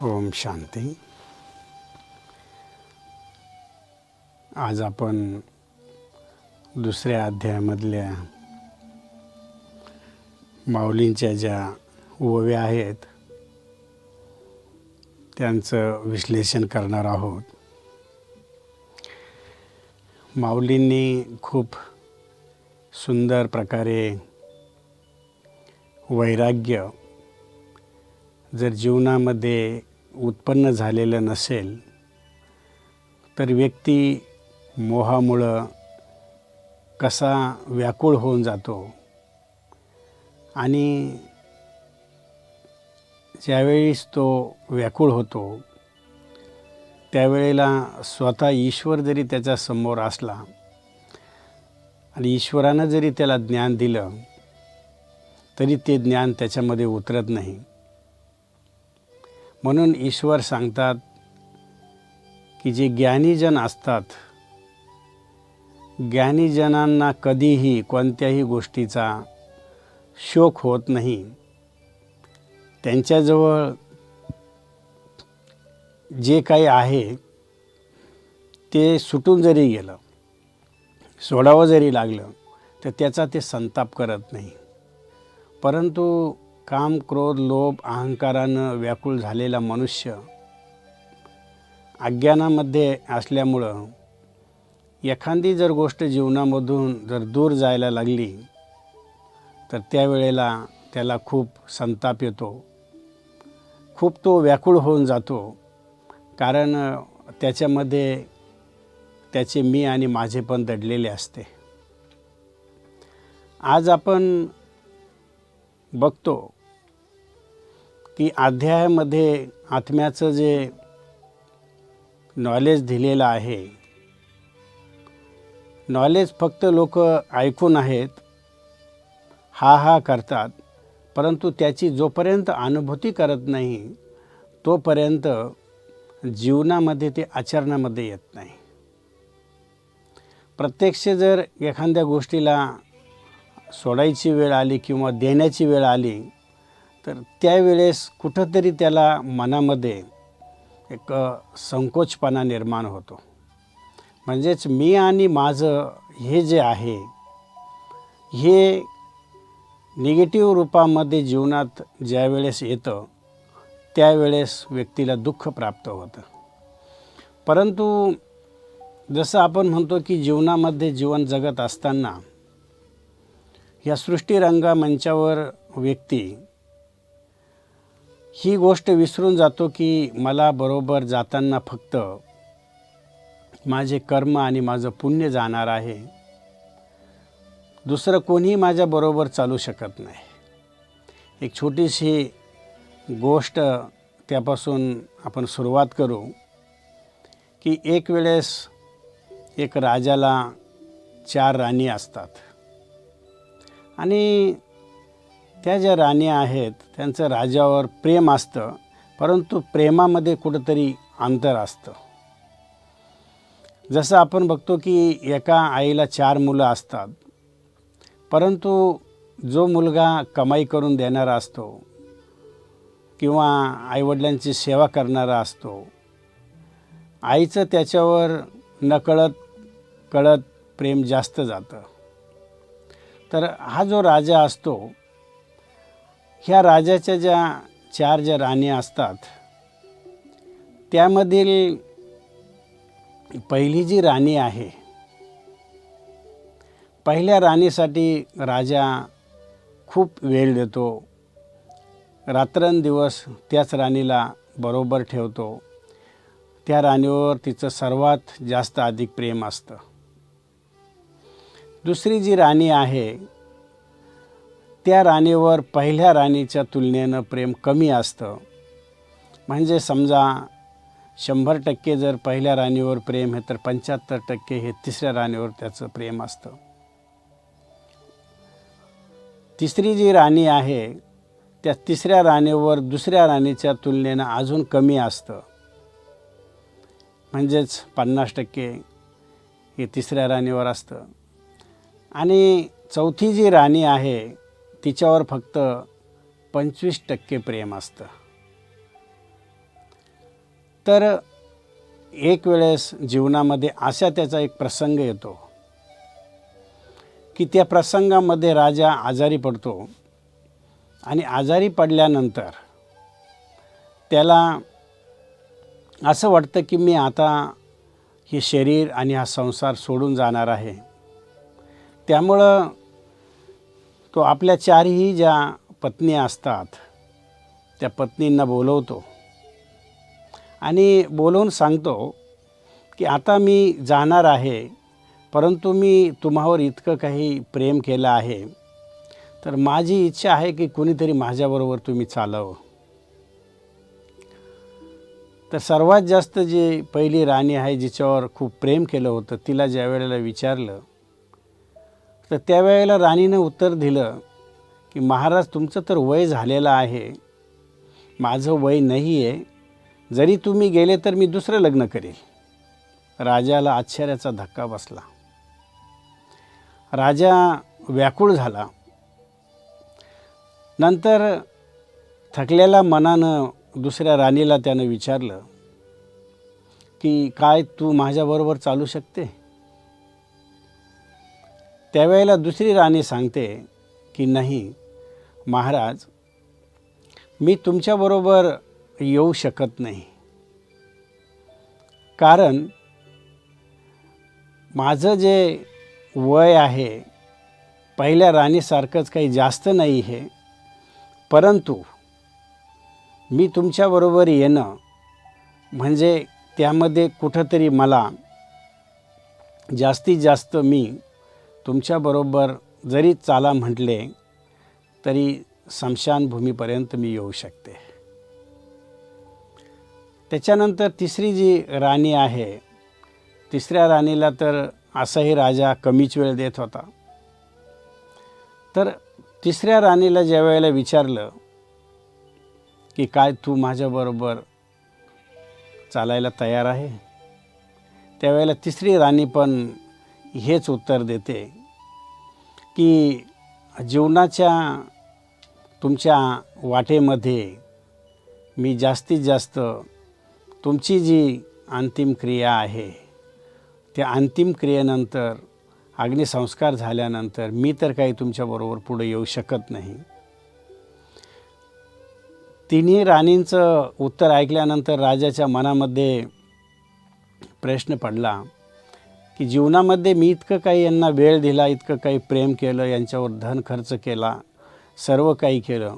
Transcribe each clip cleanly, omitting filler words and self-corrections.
ओम शांती. आज आपण दुसऱ्या अध्यायामधल्या माऊलींच्या ज्या ओव्या आहेत त्यांचं विश्लेषण करणार आहोत. माऊलींनी खूप सुंदर प्रकारे वैराग्य जर जीवनामध्ये उत्पन्न झालेलं नसेल तर व्यक्ती मोहामुळं कसा व्याकुळ होऊन जातो आणि ज्यावेळेस तो व्याकुळ होतो त्यावेळेला स्वतः ईश्वर जरी त्याच्यासमोर असला आणि ईश्वरानं जरी त्याला ज्ञान दिलं तरी ते ज्ञान त्याच्यामध्ये उतरत नाही. म्हणून ईश्वर सांगतात की जे ज्ञानीजन असतात, ज्ञानीजनांना कधीही कोणत्याही गोष्टीचा शोक होत नाही. त्यांच्याजवळ जे काही आहे ते सुटून जरी गेलं, सोडावं जरी लागलं तर त्याचा ते संताप करत नाही. परंतु काम, क्रोध, लोभ, अहंकारानं व्याकुळ झालेला मनुष्य अज्ञानामध्ये असल्यामुळं एखादी जर गोष्ट जीवनामधून जर दूर जायला लागली तर त्यावेळेला त्याला खूप संताप येतो, खूप तो व्याकुळ होऊन जातो. कारण त्याच्यामध्ये त्याचे मी आणि माझे पण दडलेले असते. आज आपण बघतो की अध्यायामध्ये आत्म्याचं जे नॉलेज दिलेलं आहे, नॉलेज फक्त लोक ऐकून आहेत, हा करतात, परंतु त्याची जोपर्यंत अनुभूती करत नाही तोपर्यंत जीवनामध्ये ते आचरणामध्ये येत नाही. प्रत्यक्ष जर एखाद्या गोष्टीला सोडायची वेळ आली किंवा देण्याची वेळ आली तर त्यावेळेस कुठंतरी त्याला मनामध्ये एक संकोचपणा निर्माण होतो. म्हणजेच मी आणि माझं हे जे आहे हे निगेटिव्ह रूपामध्ये जीवनात ज्यावेळेस येतं त्यावेळेस व्यक्तीला दुःख प्राप्त होतं. परंतु जसं आपण म्हणतो की जीवनामध्ये जीवन जगत असताना या सृष्टीरंगा मंचावर व्यक्ती ही गोष्ट विसरून जातो की मला बरोबर जाताना फक्त माझे कर्म आणि माझं पुण्य जाणार आहे, दुसरं कोणीही माझ्याबरोबर चालू शकत नाही. एक छोटीशी गोष्ट त्यापासून आपण सुरुवात करू की एक वेळेस एक राजाला 4 राणी असतात आणि त्या ज्या राणी आहेत त्यांचं राजावर प्रेम असतं, परंतु प्रेमामध्ये कुठंतरी अंतर असतं. जसं आपण बघतो की एका आईला 4 मुलं असतात, परंतु जो मुलगा कमाई करून देणारा असतो किंवा आईवडिलांची सेवा करणारा असतो, आईचं त्याच्यावर नकळत प्रेम जास्त जातं. तर हा जो राजा असतो, ह्या राजाच्या ज्या 4 ज्या राणी असतात त्यामधील पहिली जी राणी आहे, पहिल्या राणीसाठी राजा खूप वेळ देतो, रात्रंदिवस त्याच राणीला बरोबर ठेवतो. त्या राणीवर तिचं सर्वात जास्त अधिक प्रेम असतं. दुसरी जी राणी आहे त्या राणीवर पहिल्या राणीच्या तुलनेनं प्रेम कमी असतं. म्हणजे समजा 100% जर पहिल्या राणीवर प्रेम आहे तर 75% हे तिसऱ्या राणीवर त्याचं प्रेम असतं. तिसरी जी राणी आहे त्या तिसऱ्या राणीवर दुसऱ्या राणीच्या तुलनेनं अजून कमी असतं. म्हणजेच 50% हे तिसऱ्या राणीवर असतं. आणि चौथी जी राणी आहे तिच्यावर फक्त 25% प्रेम असतं. तर एक वेळेस जीवनामध्ये असा त्याचा एक प्रसंग येतो की त्या प्रसंगामध्ये राजा आजारी पडतो आणि आजारी पडल्यानंतर त्याला असं वाटतं की मी आता हे शरीर आणि हा संसार सोडून जाणार आहे. त्यामुळं तो आपल्या चारही ज्या पत्नी असतात त्या पत्नींना बोलवतो आणि बोलवून सांगतो की आता मी जाणार आहे, परंतु मी तुम्हावर इतकं काही प्रेम केलं आहे, तर माझी इच्छा आहे की कुणीतरी माझ्याबरोबर तुम्ही चालावं. तर सर्वात जास्त जी पहिली राणी आहे जिच्यावर खूप प्रेम केलं होतं, तिला ज्या वेळेला विचारलं तर त्यावेळेला राणीनं उत्तर दिलं की महाराज, तुमचं तर वय झालेलं आहे, माझं वय नाही आहे, जरी तुम्ही गेले तर मी दुसरं लग्न करेल. राजाला आश्चर्याचा धक्का बसला. राजा व्याकुळ झाला. नंतर थकलेल्या मनानं दुसऱ्या राणीला त्यानं विचारलं की काय तू माझ्याबरोबर चालू शकते? त्यावेळेला दुसरी राणी सांगते की नाही महाराज, मी तुमच्याबरोबर येऊ शकत नाही, कारण माझं जे वय आहे पहिल्या राणीसारखंच काही जास्त नाही आहे, परंतु मी तुमच्याबरोबर येणं म्हणजे त्यामध्ये कुठंतरी मला जास्तीत जास्त मी तुमच्याबरोबर जरी चाला म्हटले तरी स्मशानभूमीपर्यंत मी येऊ शकते. त्याच्यानंतर तिसरी जी राणी आहे, तिसऱ्या राणीला तर असाही राजा कमीच वेळ देत होता. तर तिसऱ्या राणीला ज्या वेळेला विचारलं की काय तू माझ्याबरोबर चालायला तयार आहे, त्यावेळेला तिसरी राणी पण हेच उत्तर देते की जीवनाच्या तुमच्या वाटेमध्ये मी जास्तीत जास्त तुमची जी अंतिम क्रिया आहे त्या अंतिम क्रियेनंतर अग्निसंस्कार झाल्यानंतर मी तर काही तुमच्याबरोबर पुढे येऊ शकत नाही. तिन्ही राणींचं उत्तर ऐकल्यानंतर राजाच्या मनामध्ये प्रश्न पडला की जीवनामध्ये मी इतकं काही यांना वेळ दिला, इतकं काही प्रेम केलं, यांच्यावर धन खर्च केला, सर्व काही केलं,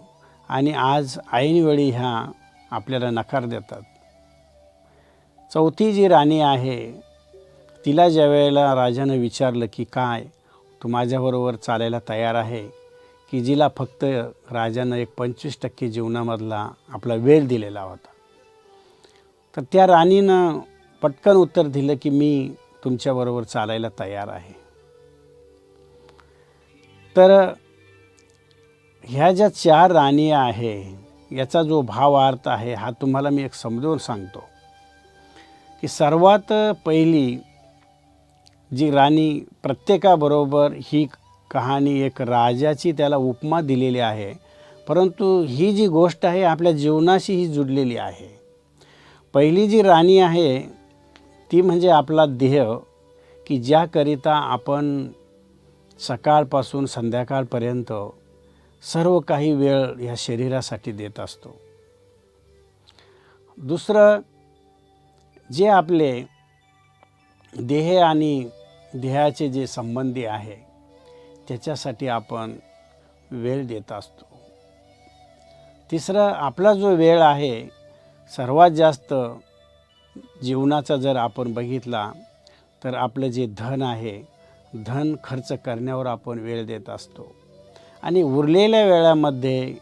आणि आज ऐनवेळी ह्या आपल्याला नकार देतात. चौथी जी राणी आहे तिला ज्या वेळेला राजानं विचारलं की काय तू माझ्याबरोबर चालायला तयार आहे, की जिला फक्त राजानं एक 25% जीवनामधला आपला वेळ दिलेला होता, तर त्या राणीनं पटकन उत्तर दिलं की मी तुमच्याबरोबर चालायला तयार आहे. तर ह्या ज्या 4 राणी आहे याचा जो भावार्थ आहे हा तुम्हाला मी एक समजावून सांगतो की सर्वात पहिली जी राणी प्रत्येकाबरोबर ही कहाणी एक राजाची त्याला उपमा दिलेली आहे, परंतु ही जी गोष्ट आहे आपल्या जीवनाशी ही जुडलेली आहे. पहिली जी राणी आहे ती म्हणजे आपला देह, की ज्याकरिता आपण सकाळपासून संध्याकाळपर्यंत सर्व काही वेळ ह्या शरीरासाठी देत असतो. दुसरं जे आपले देह आणि देहाचे जे संबंधी आहे त्याच्यासाठी आपण वेळ देत असतो. तिसरं आपला जो वेळ आहे सर्वात जास्त जीवनाचा जर आपण बघितला तर आपलं जे धन आहे, धन खर्च करण्यावर आपण वेळ देत असतो, आणि उरलेल्या वेळामध्ये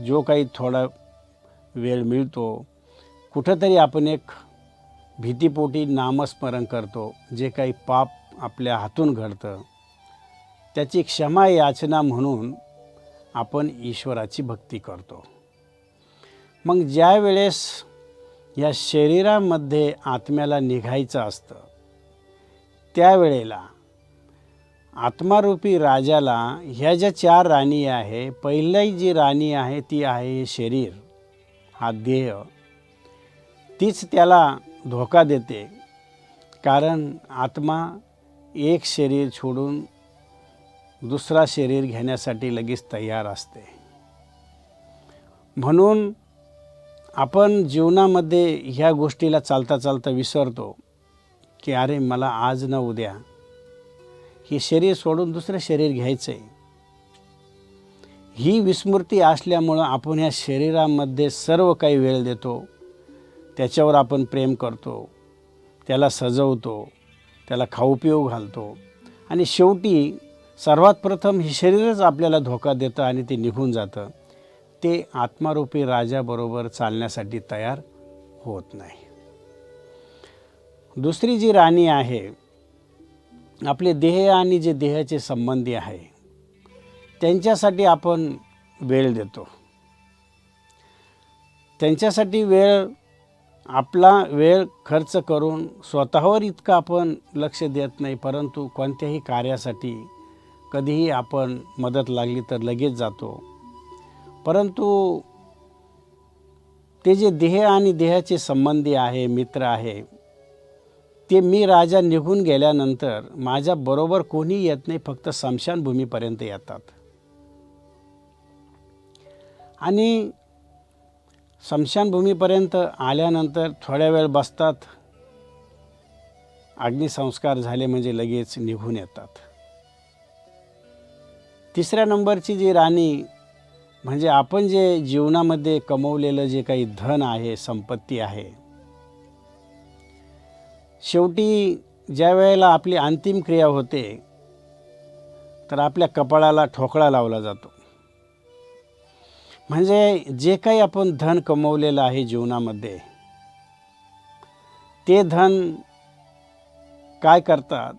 जो काही थोडा वेळ मिळतो कुठंतरी आपण एक भीतीपोटी नामस्मरण करतो. जे काही पाप आपल्या हातून घडतं त्याची क्षमा याचना म्हणून आपण ईश्वराची भक्ती करतो. मग ज्या वेळेस या शरीरामध्ये आत्म्याला निघायचं असतं त्यावेळेला आत्मारूपी राजाला ह्या ज्या 4 राणी आहे, पहिली जी राणी आहे ती आहे शरीर, हा देह, तीच त्याला धोका देते. कारण आत्मा एक शरीर सोडून दुसरा शरीर घेण्यासाठी लगेच तयार असते. म्हणून आपण जीवनामध्ये ह्या गोष्टीला चालता चालता विसरतो की अरे मला आज न उद्या हे शरीर सोडून दुसरं शरीर घ्यायचं आहे. ही विस्मृती असल्यामुळं आपण ह्या शरीरामध्ये सर्व काही वेळ देतो, त्याच्यावर आपण प्रेम करतो, त्याला सजवतो, त्याला खाऊ पिऊ घालतो आणि शेवटी सर्वात प्रथम हे शरीरच आपल्याला धोका देतं आणि ते निघून जातं. ते आत्मारूपी राजाबरोबर चालण्यासाठी तयार होत नाही. दुसरी जी राणी आहे, आपले देह आणि जे देहाचे संबंधी आहे त्यांच्यासाठी आपण वेळ देतो. त्यांच्यासाठी आपला वेळ खर्च करून स्वतःवर इतकं आपण लक्ष देत नाही, परंतु कोणत्याही कार्यासाठी कधीही आपण मदत लागली तर लगेच जातो. परंतु ते जे देह आणि देहाचे संबंधी आहे, मित्र आहे, ते मी राजा निघून गेल्यानंतर माझ्याबरोबर कोणी येत नाही, फक्त स्मशानभूमीपर्यंत येतात. आणि स्मशानभूमीपर्यंत आल्यानंतर थोड्या वेळ बसतात, अग्निसंस्कार झाले म्हणजे लगेच निघून येतात. तिसऱ्या नंबरची जी राणी म्हणजे आपण जे जीवनामध्ये कमवलेलं जे काही धन आहे, संपत्ती आहे, शेवटी ज्या वेळेला आपली अंतिम क्रिया होते तर आपल्या कपाळाला ठोकळा लावला जातो. म्हणजे जे काही आपण धन कमवलेलं आहे जीवनामध्ये, ते धन काय करतात,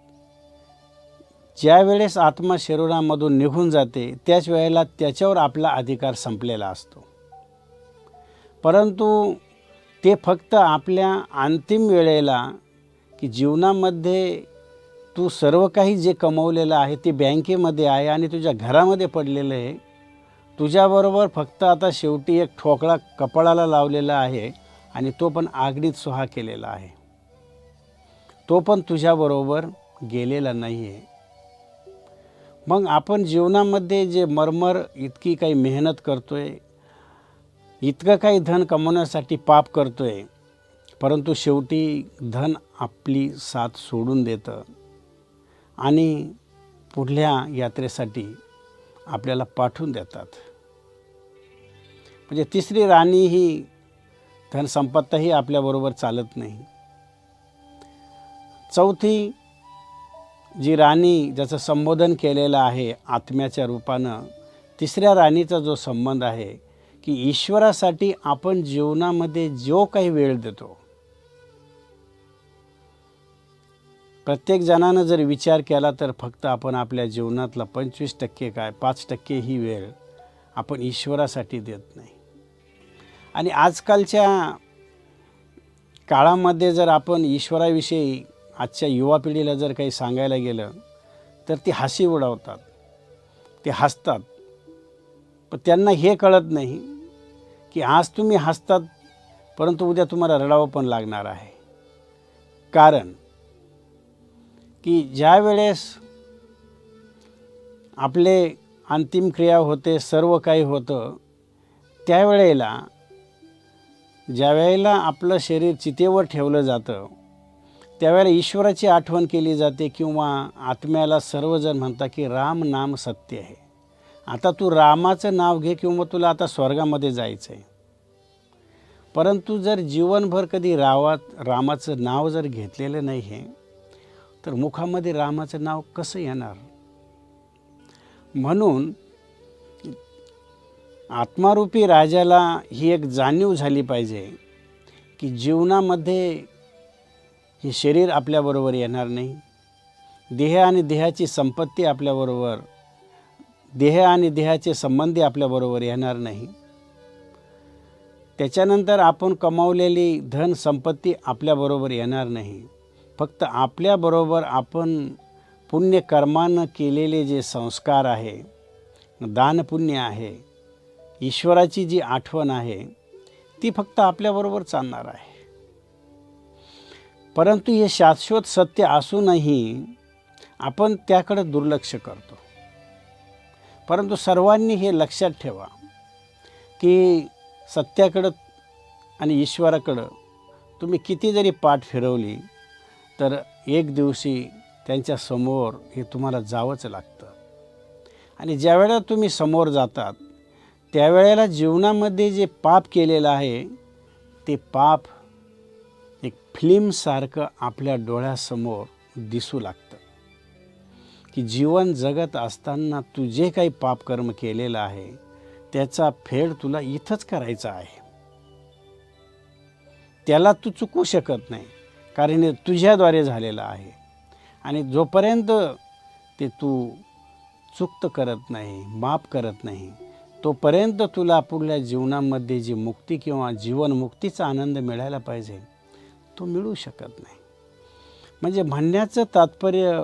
ज्या वेळेस आत्मा शरीरामधून निघून जाते त्याच वेळेला त्याच्यावर आपला अधिकार संपलेला असतो. परंतु ते फक्त आपल्या अंतिम वेळेला की जीवनामध्ये तू सर्व काही जे कमवलेलं आहे ते बँकेमध्ये आहे आणि तुझ्या घरामध्ये पडलेलं आहे, तुझ्याबरोबर फक्त आता शेवटी एक ठोकळा कपाळाला लावलेला आहे आणि तो पण आगीत सुहा केलेला आहे, तो पण तुझ्याबरोबर गेलेला नाही आहे. मग आपण जीवनामध्ये जे इतकी काही मेहनत करतोय, इतकं काही धन कमवण्यासाठी पाप करतोय, परंतु शेवटी धन आपली साथ सोडून देतं आणि पुढल्या यात्रेसाठी आपल्याला पाठवून देतात. म्हणजे तिसरी राणी ही धनसंपत्ताही आपल्याबरोबर चालत नाही. चौथी जी राणी ज्याचं संबोधन केलेलं आहे आत्म्याच्या रूपानं, तिसऱ्या राणीचा जो संबंध आहे की ईश्वरासाठी आपण जीवनामध्ये जो काही वेळ देतो, प्रत्येक जणानं जर विचार केला तर फक्त आपण आपल्या जीवनातला 25% काय 5% ही वेळ आपण ईश्वरासाठी देत नाही. आणि आजकालच्या काळामध्ये जर आपण ईश्वराविषयी आजच्या युवा पिढीला जर काही सांगायला गेलं तर ती हसी उडवतात, ते हसतात. पण त्यांना हे कळत नाही की आज तुम्ही हसतात परंतु उद्या तुम्हाला रडावं पण लागणार आहे. कारण की ज्या वेळेस आपले अंतिम क्रिया होते, सर्व काही होतं, त्यावेळेला ज्या वेळेला आपलं शरीर चितेवर ठेवलं जातं त्यावेळेला ईश्वराची आठवण केली जाते किंवा आत्म्याला सर्वजण म्हणतात की राम नाम सत्य आहे. आता तू रामाचं नाव घे किंवा तुला आता स्वर्गामध्ये जायचं आहे. परंतु जर जीवनभर कधी रामाचं नाव जर घेतलेलं नाही आहे तर मुखामध्ये रामाचं नाव कसं येणार? म्हणून आत्मारूपी राजाला ही एक जाणीव झाली पाहिजे की जीवनामध्ये हे शरीर आपल्याबरोबर येणार नाही, देह आणि देहाची संपत्ती आपल्याबरोबर, देह आणि देहाचे संबंधी आपल्याबरोबर येणार नाही. त्याच्यानंतर आपण कमावलेली धन संपत्ती आपल्याबरोबर येणार नाही. फक्त आपल्याबरोबर आपण पुण्यकर्मानं केलेले जे संस्कार आहे, दानपुण्य आहे, ईश्वराची जी आठवण आहे, ती फक्त आपल्याबरोबर चालणार आहे. परंतु हे शाश्वत सत्य असूनही आपण त्याकडे दुर्लक्ष करतो. परंतु सर्वांनी हे लक्षात ठेवा की सत्याकडं आणि ईश्वराकडं तुम्ही किती जरी पाठ फिरवली तर एक दिवशी त्यांच्या समोर हे तुम्हाला जावंच लागतं. आणि ज्या वेळेला तुम्ही समोर जातात त्यावेळेला जीवनामध्ये जे पाप केलेलं आहे ते पाप एक फिल्मसारखं आपल्या डोळ्यासमोर दिसू लागतं की जीवन जगत असताना तू जे काही पापकर्म केलेलं आहे त्याचा फेड तुला इथंच करायचा आहे. त्याला तू चुकू शकत नाही, कारण हे तुझ्याद्वारे झालेलं आहे. आणि जोपर्यंत ते तू चुक्त करत नाही, माफ करत नाही, तोपर्यंत तुला पुढल्या जीवनामध्ये जी मुक्ती किंवा जीवनमुक्तीचा आनंद मिळायला पाहिजे तो मिळू शकत नाही. म्हणजे म्हणण्याचं तात्पर्य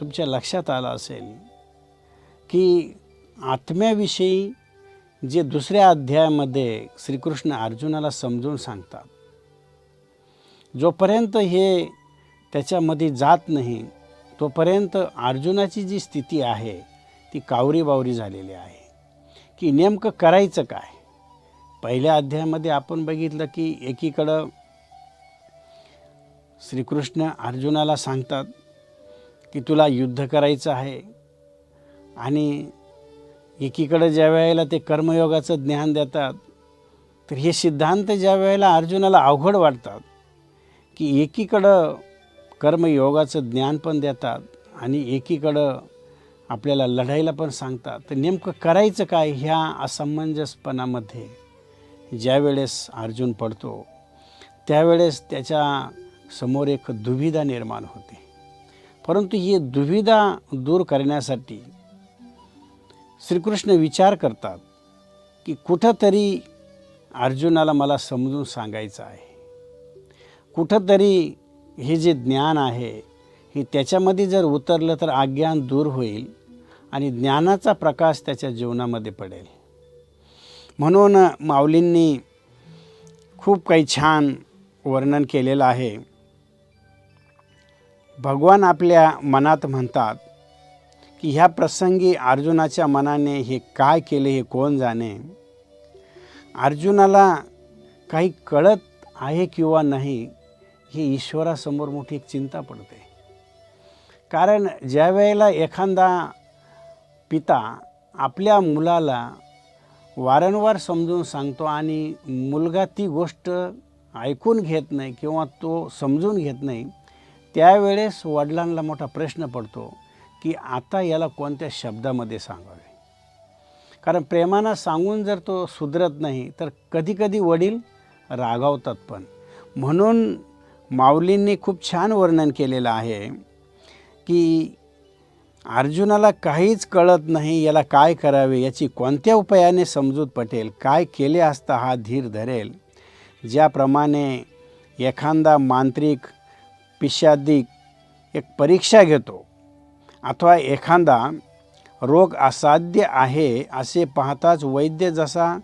तुमच्या लक्षात आलं असेल की आत्म्याविषयी जे दुसऱ्या अध्यायामध्ये श्रीकृष्ण अर्जुनाला समजून सांगतात, जोपर्यंत हे त्याच्यामध्ये जात नाही तोपर्यंत अर्जुनाची जी स्थिती आहे ती कावरीबावरी झालेली आहे की नेमकं करायचं काय. पहिल्या अध्यायामध्ये आपण बघितलं की एकीकडं श्रीकृष्ण अर्जुनाला सांगतात की तुला युद्ध करायचं आहे, आणि एकीकडं ज्या वेळेला ते कर्मयोगाचं ज्ञान देतात तर हे सिद्धांत ज्या वेळेला अर्जुनाला अवघड वाटतात की एकीकडं कर्मयोगाचं ज्ञान पण देतात आणि एकीकडं आपल्याला लढायला पण सांगतात, तर नेमकं करायचं काय ह्या असमंजसपणामध्ये ज्यावेळेस अर्जुन पडतो त्यावेळेस त्याच्या समोर एक दुविधा निर्माण होते. परंतु ही दुविधा दूर करण्यासाठी श्रीकृष्ण विचार करतात की कुठंतरी अर्जुनाला मला समजून सांगायचं आहे, कुठंतरी हे जे ज्ञान आहे हे त्याच्यामध्ये जर उतरलं तर अज्ञान दूर होईल आणि ज्ञानाचा प्रकाश त्याच्या जीवनामध्ये पडेल. म्हणून माऊलींनी खूप काही छान वर्णन केलेलं आहे. भगवान आपल्या मनात म्हणतात की ह्या प्रसंगी अर्जुनाच्या मनाने हे काय केले हे कोण जाणे. अर्जुनाला काही कळत आहे किंवा नाही ही ईश्वरासमोर मोठी एक चिंता पडते. कारण ज्या वेळेला एखादा पिता आपल्या मुलाला वारंवार समजून सांगतो आणि मुलगा ती गोष्ट ऐकून घेत नाही किंवा तो समजून घेत नाही, त्यावेळेस वडिलांना मोठा प्रश्न पडतो की आता याला कोणत्या शब्दामध्ये सांगावे. कारण प्रेमानं सांगून जर तो सुधरत नाही तर कधीकधी वडील रागावतात पण. म्हणून माऊलींनी खूप छान वर्णन केलेलं आहे की अर्जुनाला काहीच कळत नाही, याला काय करावे, याची कोणत्या उपायाने समजूत पटेल, काय केले असता हा धीर धरेल. ज्याप्रमाणे एखादा मांत्रिक पिशादिक एक परीक्षा घेतो अथवा एखादा रोग असाध्य आहे असे पाहताच वैद्य जसा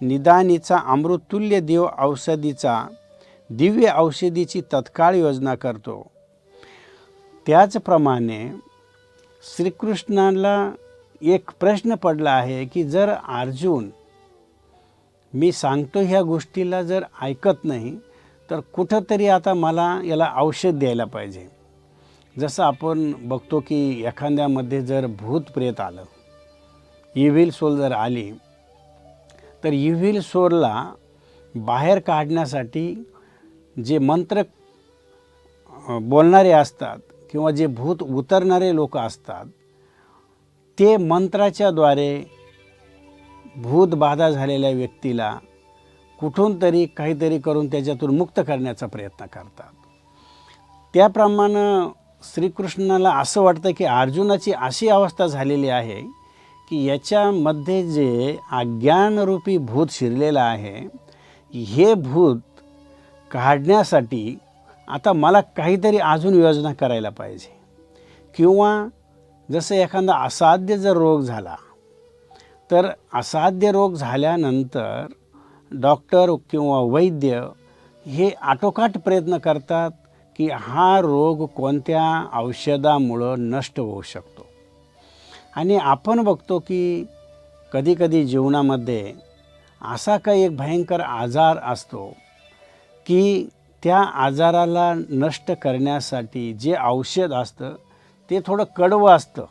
निदानीचा अमृततुल्य देव औषधीचा दिव्य औषधीची तत्काळ योजना करतो, त्याचप्रमाणे श्रीकृष्णाला एक प्रश्न पडला आहे की जर अर्जुन मी सांगतो ह्या गोष्टीला जर ऐकत नाही तर कुठंतरी आता मला याला औषध द्यायला पाहिजे. जसं आपण बघतो की एखाद्यामध्ये जर भूत प्रेत आलं, इव्हिल सोल जर आली, तर इव्हिल सोलला बाहेर काढण्यासाठी जे मंत्र बोलणारे असतात किंवा जे भूत उतरणारे लोक असतात ते मंत्राच्याद्वारे भूतबाधा झालेल्या व्यक्तीला कुठून तरी काहीतरी करून त्याच्यातून मुक्त करण्याचा प्रयत्न करतात. त्याप्रमाणे श्रीकृष्णाला असं वाटतं की अर्जुनाची अशी अवस्था झालेली आहे की याच्यामध्ये जे अज्ञानरूपी भूत शिरलेलं आहे हे भूत काढण्यासाठी आता मला काहीतरी अजून योजना करायला पाहिजे. किंवा जसं एखादा असाध्य जर रोग झाला तर असाध्य रोग झाल्यानंतर डॉक्टर किंवा वैद्य हे आटोकाट प्रयत्न करतात की हा रोग कोणत्या औषधामुळं नष्ट होऊ शकतो. आणि आपण बघतो की कधीकधी जीवनामध्ये असा काही एक भयंकर आजार असतो की त्या आजाराला नष्ट करण्यासाठी जे औषध असतं ते थोडं कडवं असतं,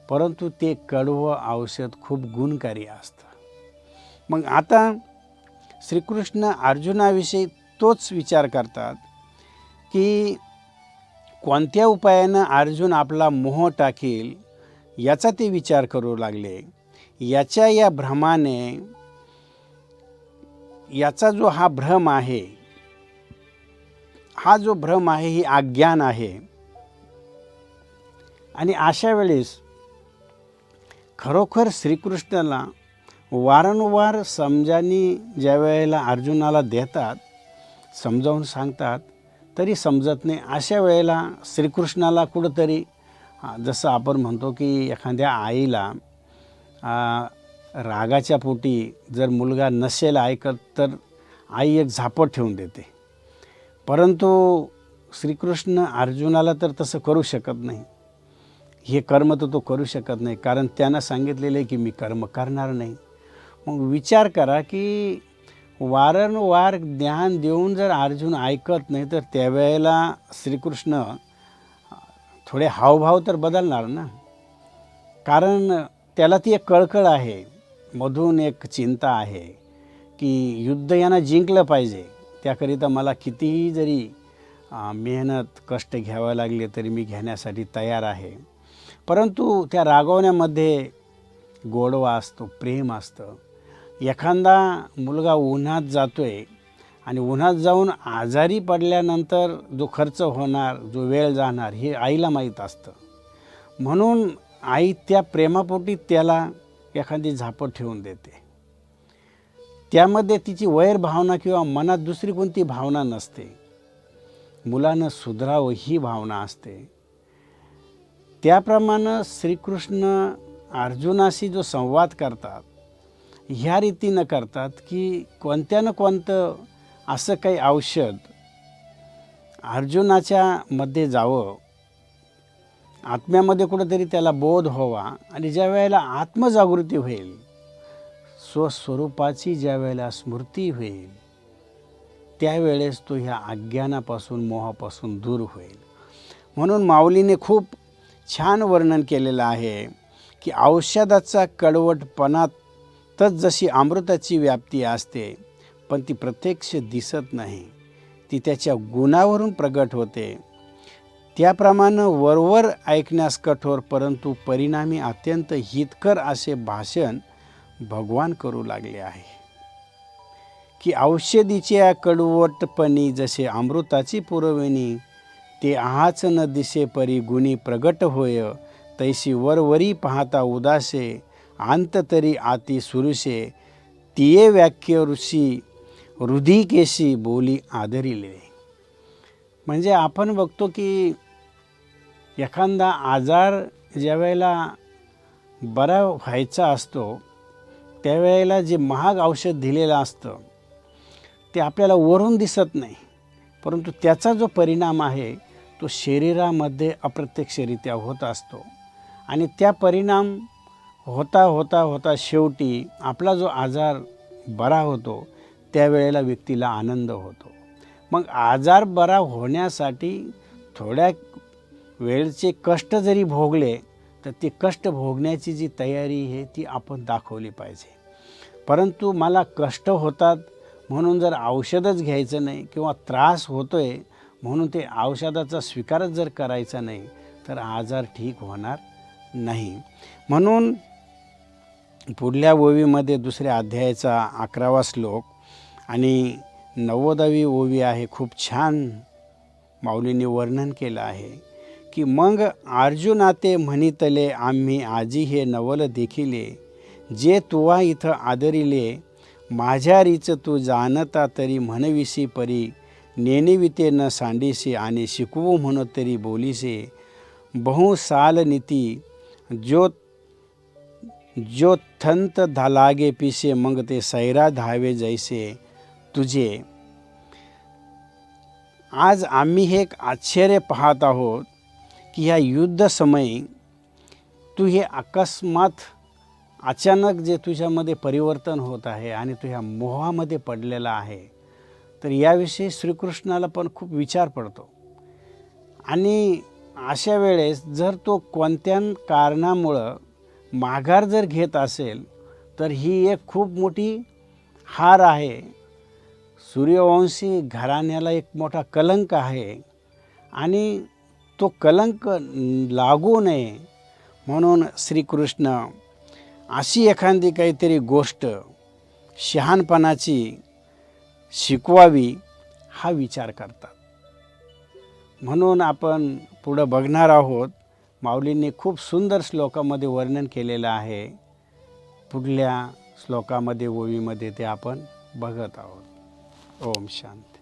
परंतु ते कडवं औषध खूप गुणकारी असतं. मग आता श्रीकृष्ण अर्जुनाविषयी तोच विचार करतात की कोणत्या उपायानं अर्जुन आपला मोह टाकील याचा ते विचार करू लागले. याच्या या भ्रमाने, याचा जो हा भ्रम आहे, हा जो भ्रम आहे ही अज्ञान आहे. आणि अशा वेळेस खरोखर श्रीकृष्णाला वारंवार समजानी ज्या वेळेला अर्जुनाला देतात, समजावून सांगतात, तरी समजत नाही. अशा वेळेला श्रीकृष्णाला कुठंतरी जसं आपण म्हणतो की एखाद्या आईला रागाच्या पोटी जर मुलगा नसेल ऐकत तर आई एक झापट ठेवून देते, परंतु श्रीकृष्ण अर्जुनाला तर तसं करू शकत नाही. हे कर्म तर तो करू शकत नाही, कारण त्यानं सांगितलेलं आहे की मी कर्म करणार नाही. मग विचार करा की वारंवार ज्ञान देऊन जर अर्जुन ऐकत नाही तर त्यावेळेला श्रीकृष्ण थोडे हावभाव तर बदलणार ना, कारण त्याला ती एक कळकळ आहे, मधून एक चिंता आहे की युद्ध यांना जिंकलं पाहिजे. त्याकरिता मला कितीही जरी मेहनत कष्ट घ्यावं लागले तरी मी घेण्यासाठी तयार आहे. परंतु त्या रागवण्यामध्ये गोडवा असतो, प्रेम असतं. एखादा मुलगा उन्हात जातोय आणि उन्हात जाऊन आजारी पडल्यानंतर जो खर्च होणार, जो वेळ जाणार, हे आईला माहीत असतं. म्हणून आई त्या प्रेमापोटी त्याला एखादी झापट ठेवून देते. त्यामध्ये तिची वैर भावना किंवा मनात दुसरी कोणती भावना नसते. मुलानं सुधरावं ही भावना असते. त्याप्रमाणे श्रीकृष्ण अर्जुनाशी जो संवाद करतात, ह्या रीतीनं करतात की कोणत्या ना कोणतं असं काही औषध अर्जुनाच्या मध्ये जावं, आत्म्यामध्ये कुठंतरी त्याला बोध व्हावा. आणि ज्या वेळेला आत्मजागृती होईल, स्वस्वरूपाची ज्या वेळेला स्मृती होईल, त्यावेळेस तो ह्या अज्ञानापासून, मोहापासून दूर होईल. म्हणून माऊलीने खूप छान वर्णन केलेलं आहे की औषधाचा कडवटपणातच जशी अमृताची व्याप्ती असते, पण ती प्रत्यक्ष दिसत नाही, ती त्याच्या गुणावरून प्रगट होते. त्याप्रमाणे वरवर ऐकण्यास कठोर परंतु परिणामी अत्यंत हितकर असे भाषण भगवान करू लागले आहे की औषधीच्या कडवटपणी जसे अमृताची पुरवणी, ते आहाच न दिसे परी गुणी प्रगट होय, तैसी वरवरी पाहता उदासे, अंत तरी आती सुरुषे, तिये व्याख्य ऋषी हृदिकेशी बोली आदरिले. म्हणजे आपण बघतो की एखादा आजार ज्या वेळेला बरा व्हायचा असतो, त्यावेळेला जे महाग औषध दिलेलं असतं ते आपल्याला वरून दिसत नाही, परंतु त्याचा जो परिणाम आहे तो शरीरामध्ये अप्रत्यक्षरित्या होत असतो. आणि त्या परिणाम होता होता होता शेवटी आपला जो आजार बरा होतो, त्यावेळेला व्यक्तीला आनंद होतो. मग आजार बरा होण्यासाठी थोड्या वेळचे कष्ट जरी भोगले तर ते कष्ट भोगण्याची जी तयारी आहे ती आपण दाखवली पाहिजे. परंतु मला कष्ट होतात म्हणून जर औषधच घ्यायचं नाही किंवा त्रास होतोय म्हणून ते औषधाचा स्वीकारच जर करायचा नाही तर आजार ठीक होणार नाही. म्हणून पुढल्या ओवीमध्ये दुसऱ्या अध्यायाचा 11वा श्लोक आणि 90वी ओवी आहे, खूप छान माऊलीने वर्णन केलं आहे की मग अर्जुना ते म्हणितले आम्ही आजी हे नवल देखिले, जे तुवा इथं आदरिले, माझ्या रीच तू जाणता तरी म्हणविसी परी, नेनिविते न सांडीसे आणि शिकवू म्हणून तरी बोलीसे, बहु साल नीती जो जो थंत लागे पिसे, मग ते सैरा धावे जैसे तुझे. आज आम्ही हे एक आश्चर्य पाहत आहोत की ह्या युद्धसमयी तू हे अकस्मात अचानक जे तुझ्यामध्ये परिवर्तन होत आहे आणि तू ह्या मोहामध्ये पडलेला आहे, तर याविषयी श्रीकृष्णाला पण खूप विचार पडतो. आणि अशा वेळेस जर तो कोणत्या कारणामुळं माघार जर घेत असेल तर ही एक खूप मोठी हार आहे. सूर्यवंशी घराण्याला एक मोठा कलंक आहे आणि तो कलंक लागू नये म्हणून श्रीकृष्ण अशी एखादी काहीतरी गोष्ट शहाणपणाची शिकवावी हा विचार करतात. म्हणून आपण पुढं बघणार आहोत. माऊलींनी खूप सुंदर श्लोकामध्ये वर्णन केलेलं आहे. पुढल्या श्लोकामध्ये ओवीमध्ये ते आपण बघत आहोत. ओम शांती.